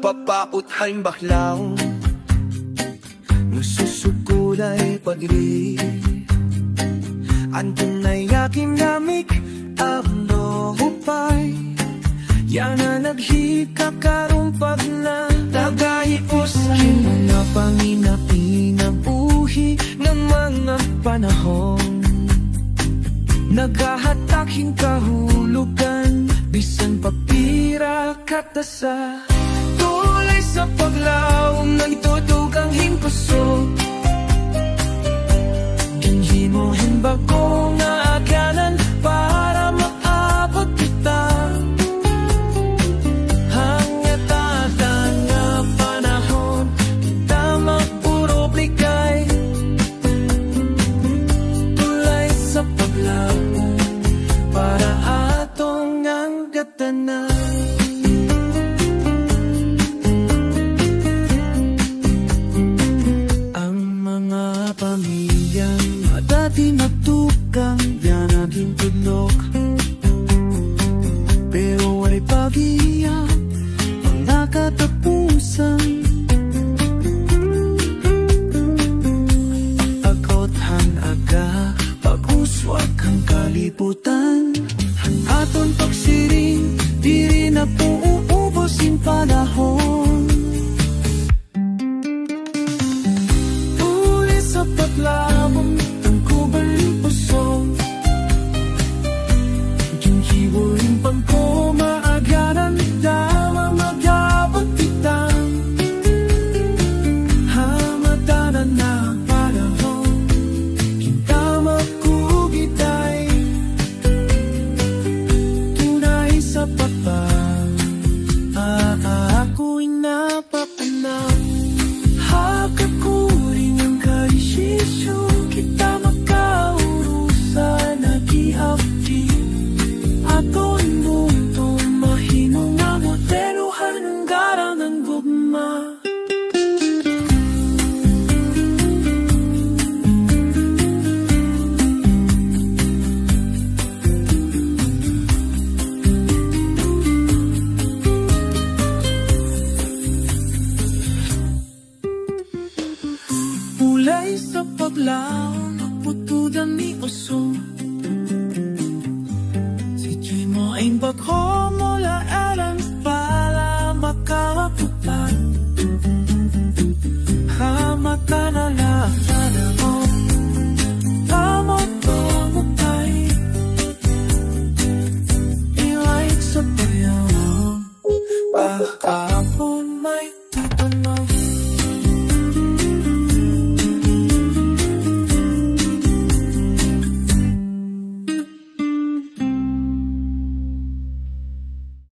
papaputhaing baklaw nagsusukulay pagri andun na yakin namik abno hupay yana naghikakarumpag na tagahipos mga panginapi-nabuhi ng mga panahon nagahataking kahulugan bisan papira katasa tulay sa paglaw nagtutugang hingpuso inhimohin bago nga agalan para maabot kita hanggat tatang nga panahon kita magpuroblikay tulay sa paglaw para atong ang gatanan. Ang mga pamilyang dati nagtukang yan naging tudlok pero wala'y pag-iyak ang nakatapusan agothan aga pag-uswag ang kalibutan ang aton pagsiring di rin na po uubusin panahon ulit sa paglabong ang kubaling puso yung hiwuling pangko maagaran dama magyabag kitang hamadanan na panahon kita magkugitay tunay sa papa ako'y napapanaw hakakuring ang karisisyo kita magkaurusan nag-iapti ako'y mundo mahinong na modeluhan ng garang ng gugma mulay sa paglaw nagputudan ni oso si Joy mo ay bagho mula alam para makakaputan hamata na lang mo tamot tumutay iwait sa payaw